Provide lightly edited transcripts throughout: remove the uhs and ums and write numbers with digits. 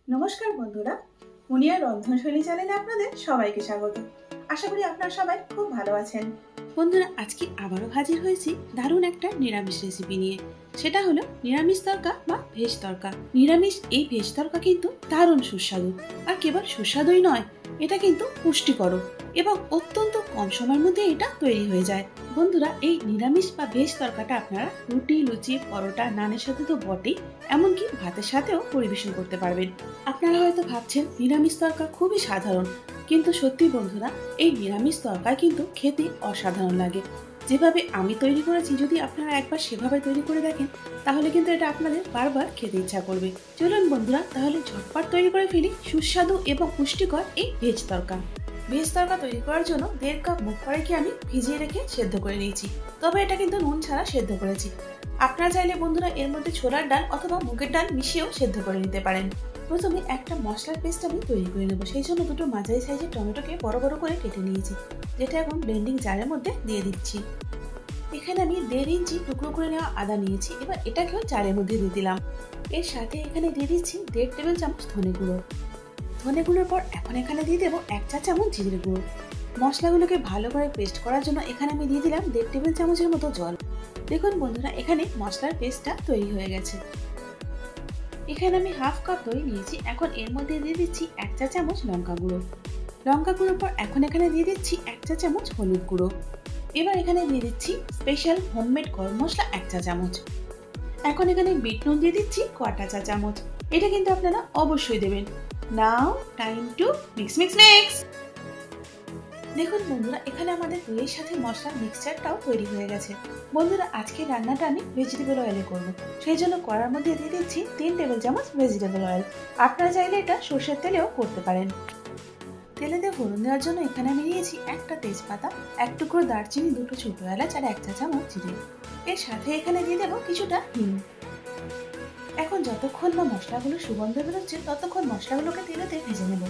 নমস্কার বন্ধুরা, মুনিয়ার রন্ধনশৈলী চ্যানেলে আপনাদের সবাইকে স্বাগত। আশা করি আপনারা সবাই খুব ভালো আছেন। বন্ধুরা, আজকে আবারও হাজির হয়েছি দারুণ একটা নিরামিষ রেসিপি নিয়ে। সেটা হলো নিরামিষ তরকা বা ভেজ তরকা। নিরামিষ এই ভেজ তরকা কিন্তু দারুণ সুস্বাদু, আর কেবল সুস্বাদুই নয়, এটা কিন্তু পুষ্টিকরও এবং অত্যন্ত কম সময়ের মধ্যে এটা তৈরি হয়ে যায়। বন্ধুরা, এই নিরামিষ বা ভেজ তরকাটা আপনারা রুটি, লুচি, পরোটা, নানের সাথে তো বটেই, এমনকি ভাতের সাথেও পরিবেশন করতে পারবেন। আপনারা হয়তো ভাবছেন নিরামিষ তরকা খুবই সাধারণ, কিন্তু সত্যি বন্ধুরা, এই নিরামিষ তরকা কিন্তু খেতে অসাধারণ লাগে। যেভাবে আমি তৈরি করেছি, যদি আপনারা একবার সেভাবে তৈরি করে দেখেন, তাহলে কিন্তু এটা আপনাদের বারবার খেতে ইচ্ছা করবে। চলুন বন্ধুরা, তাহলে ঝটপট তৈরি করে ফেলি সুস্বাদু এবং পুষ্টিকর এই ভেজ তরকা। ভেজ তরকা তৈরি করার জন্য 1.5 কাপ মুগ কড়াইকে আমি ভিজিয়ে রেখে সেদ্ধ করে নিয়েছি, তবে এটা কিন্তু নুন ছাড়া সেদ্ধ করেছি। আপনারা চাইলে বন্ধুরা এর মধ্যে ছোলার ডাল অথবা মুগের ডাল মিশিয়েও সেদ্ধ করে নিতে পারেন। প্রথমে একটা মশলার পেস্ট আমি তৈরি করে নেব। সেই জন্য দুটো মাঝারি সাইজের টমেটোকে বড় বড় করে কেটে নিয়েছি, যেটা এখন ব্লেন্ডিং জারের মধ্যে দিয়ে দিচ্ছি। এখানে আমি 1.5 ইঞ্চি টুকরো করে নেওয়া আদা নিয়েছি, এবার এটাকেও জারের মধ্যে দিয়ে দিলাম। এর সাথে এখানে দিয়ে দিচ্ছি 1.5 টেবিল চামচ ধনে গুঁড়ো। ধনে গুঁড়োর পর এখন এখানে দিয়ে দেবো 1 চা চামচ জিরে গুঁড়ো। মশলাগুলোকে ভালো করে পেস্ট করার জন্য এখানে আমি দিয়ে দিলাম 1.5 টেবিল চামচের মতো জল। দেখুন বন্ধুরা, এখানে মশলার পেস্টটা তৈরি হয়ে গেছে। এখানে আমি 1/2 কাপ দই নিয়েছি, এখন এর মধ্যে দিয়ে দিচ্ছি 1 চা চামচ লঙ্কা গুঁড়ো। লঙ্কা গুঁড়োর পর এখন এখানে দিয়ে দিচ্ছি 1 চা চামচ হলুদ গুঁড়ো। এবার এখানে দিয়ে দিচ্ছি স্পেশাল হোমমেড গরম মশলা 1 চা চামচ। এখন এখানে বিট নুন দিয়ে দিচ্ছি 1/4 চা চামচ। এটা কিন্তু আপনারা অবশ্যই দেবেন। Now time to mix mix mix. দেখুন বন্ধুরা, এখানে আমাদের দইয়ের সাথে মশলার মিক্সচারটাও তৈরি হয়ে গেছে। বন্ধুরা, আজকে রান্নাটা আমি ভেজিটেবল অয়েলে করব, সেই জন্য কড়ার মধ্যে দিয়ে দিচ্ছি 3 টেবিল চামচ ভেজিটেবল অয়েল। আপনারা চাইলে এটা সর্ষের তেলেও করতে পারেন। তেলে দিয়ে ফোড়ন দেওয়ার জন্য এখানে আমি নিয়েছি একটা তেজপাতা, 1 টুকরো দারচিনি, 2টো ছোট এলাচ আর 1 চা চামচ জিরে। এর সাথে এখানে দিয়ে দেবো কিছুটা হিং। এখন যতক্ষণ না মশলাগুলো সুগন্ধ বেরোচ্ছে, ততক্ষণ মশলাগুলোকে তেলেতে ভেজে নেব।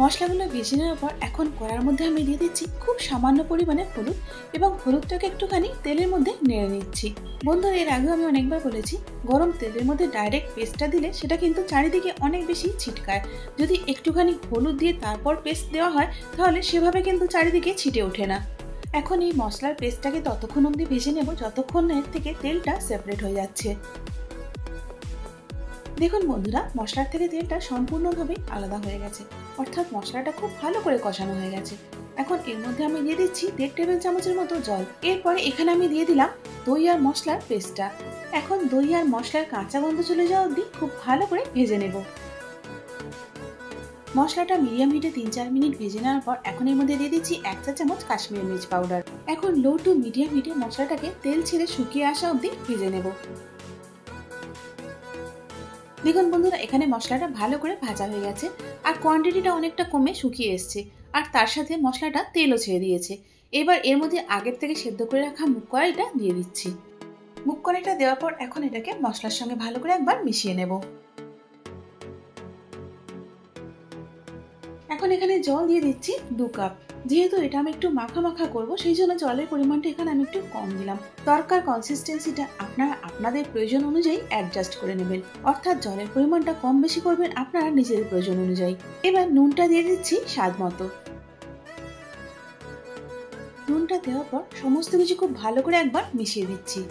মশলাগুলো ভেজে নেওয়ার পর এখন কড়ার মধ্যে আমি দিয়ে দিচ্ছি খুব সামান্য পরিমাণে হলুদ, এবং হলুদটাকে একটুখানি তেলের মধ্যে নেড়ে নিচ্ছি। বন্ধুরা, এর আগেও আমি অনেকবার বলেছি, গরম তেলের মধ্যে ডাইরেক্ট পেস্টটা দিলে সেটা কিন্তু চারিদিকে অনেক বেশি ছিটকায়। যদি একটুখানি হলুদ দিয়ে তারপর পেস্ট দেওয়া হয়, তাহলে সেভাবে কিন্তু চারিদিকে ছিটে ওঠে না। এখন এই মশলার পেস্টটাকে ততক্ষণ অবধি ভেজে নেব যতক্ষণ এর থেকে তেলটা সেপারেট হয়ে যাচ্ছে। দেখুন বন্ধুরা, মশলার থেকে তেলটা সম্পূর্ণভাবে আলাদা হয়ে গেছে, অর্থাৎ মশলাটা খুব ভালো করে কষানো হয়ে গেছে। এখন এর মধ্যে আমি দিয়ে দিচ্ছি 1.5 টেবিল চামচের মতো জল। এরপরে এখানে আমি দিয়ে দিলাম দই আর মশলার পেস্টটা। এখন দই আর মশলার কাঁচা গন্ধ চলে যাওয়া অবধি খুব ভালো করে ভেজে নেব। মশলাটা মিডিয়াম হিটে 3-4 মিনিট ভেজে নেওয়ার পর এখন এর মধ্যে দিয়ে দিচ্ছি 1 চা চামচ কাশ্মীরি মির্চ পাউডার। এখন লো টু মিডিয়াম হিটে মশলাটাকে তেল ছেড়ে শুকিয়ে আসা অবধি ভেজে নেব। দেখুন বন্ধুরা, এখানে মশলাটা ভালো করে ভাজা হয়ে গেছে, আর কোয়ান্টিটিটা অনেকটা কমে শুকিয়ে এসছে, আর তার সাথে মশলাটা তেলও ছেড়ে দিয়েছে। এবার এর মধ্যে আগের থেকে সেদ্ধ করে রাখা মুগ কড়াইটা দিয়ে দিচ্ছি। মুগ কড়াইটা দেওয়ার পর এখন এটাকে মশলার সঙ্গে ভালো করে একবার মিশিয়ে নেব। এখন এখানে জল দিয়ে দিচ্ছি 2 কাপ। যেহেতু এটা আমি একটু মাখা মাখা করবো, সেই জন্য জলের পরিমাণটা এখানে আমি একটু কম দিলাম। তরকার কনসিস্টেন্সিটা আপনারা আপনাদের প্রয়োজন অনুযায়ী অ্যাডজাস্ট করে নেবেন, অর্থাৎ জলের পরিমাণটা কম বেশি করবেন আপনারা নিজেদের প্রয়োজন অনুযায়ী। এবার নুনটা দিয়ে দিচ্ছি স্বাদ মতো। নুনটা দেওয়ার পর সমস্ত কিছু খুব ভালো করে একবার মিশিয়ে দিচ্ছি।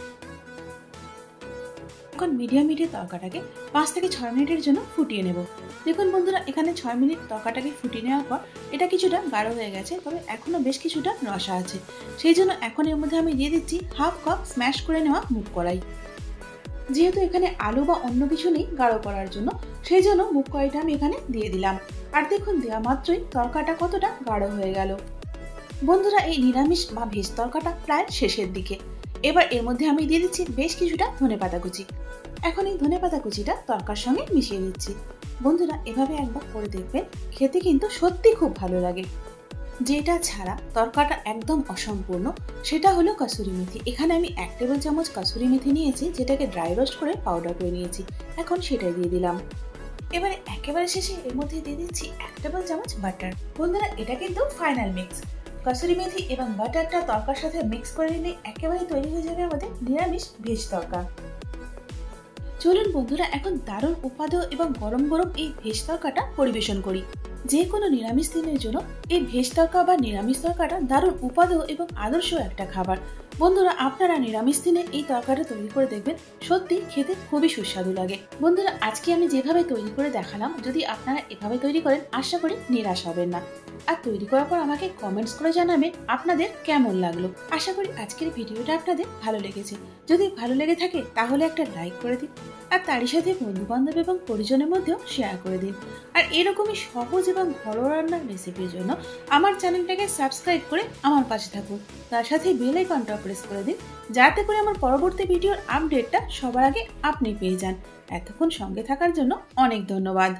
এখন মিডিয়াম হিটে তরকাটাকে 5 থেকে 6 মিনিটের জন্য ফুটিয়ে নেব। দেখুন বন্ধুরা, এখানে 6 মিনিট তরকাটাকে ফুটিয়ে নেওয়ার পর এটা কিছুটা গাঢ় হয়ে গেছে, তবে এখনো বেশ কিছুটা রসা আছে। সেই জন্য এখন এর মধ্যে আমি দিয়ে দিচ্ছি 1/2 কাপ স্ম্যাশ করে নেওয়া মুগ কড়াই। যেহেতু এখানে আলু বা অন্য কিছু নেই গাঢ় করার জন্য, সেই জন্য মুগ কড়াইটা আমি এখানে দিয়ে দিলাম। আর দেখুন, দেওয়া মাত্রই তরকাটা কতটা গাঢ় হয়ে গেল। বন্ধুরা, এই নিরামিষ বা ভেজ তরকাটা প্রায় শেষের দিকে। এবার এর মধ্যে আমি দিয়ে দিচ্ছি বেশ কিছুটা ধনেপাতা কুচি। এখন এই ধনেপাতা কুচিটা তরকার সঙ্গে মিশিয়ে দিচ্ছি। বন্ধুরা, এভাবে একবার করে দেখবেন, খেতে কিন্তু সত্যি খুব ভালো লাগে। যেটা ছাড়া তরকাটা একদম অসম্পূর্ণ, সেটা হলো কাসুরি মেথি। এখানে আমি 1 টেবিল চামচ কাসুরি মেথি নিয়েছি, যেটাকে ড্রাই রোস্ট করে পাউডার করে নিয়েছি। এখন সেটাই দিয়ে দিলাম। এবারে একেবারে শেষে এর মধ্যে দিয়ে দিচ্ছি 1 টেবিল চামচ বাটার। বন্ধুরা, এটা কিন্তু ফাইনাল মিক্স। কাসুরি মেথি এবং বাটারটা তরকার সাথে মিক্স করে নিলে একেবারে তৈরি হয়ে যাবে আমাদের নিরামিষ ভেজ তরকা। চলুন বন্ধুরা এখন দারুণ উপাদেয় এবং গরম গরম এই ভেজ তরকাটা পরিবেশন করি। যে কোনো নিরামিষ দিনের জন্য এই ভেজ তরকা বা নিরামিষ তরকাটা দারুণ উপাদেয় এবং আদর্শ একটা খাবার। বন্ধুরা আপনারা নিরামিষ দিনে এই তরকাটা তৈরি করে দেখবেন, সত্যি খেতে খুবই সুস্বাদু লাগে। বন্ধুরা আজকে আমি যেভাবে তৈরি করে দেখালাম, যদি আপনারা এভাবে তৈরি করেন আশা করি নিরাশ হবেন না। আর তৈরি করার পর আমাকে কমেন্টস করে জানাবেন আপনাদের কেমন লাগলো। আশা করি আজকের ভিডিওটা আপনাদের ভালো লেগেছে। যদি ভালো লেগে থাকে তাহলে একটা লাইক করে দিন, আর তারই সাথে বন্ধু বান্ধব এবং পরিজনের মধ্যেও শেয়ার করে দিন। আর এরকমই সহজ এবং ঘরোয়া রান্নার রেসিপির জন্য আমার চ্যানেলটাকে সাবস্ক্রাইব করে আমার পাশে থাকুন। তার সাথে বেল আইকনটা প্রেস করে দিন, যাতে করে আমার পরবর্তী ভিডিওর আপডেটটা সবার আগে আপনি পেয়ে যান। এতক্ষণ সঙ্গে থাকার জন্য অনেক ধন্যবাদ।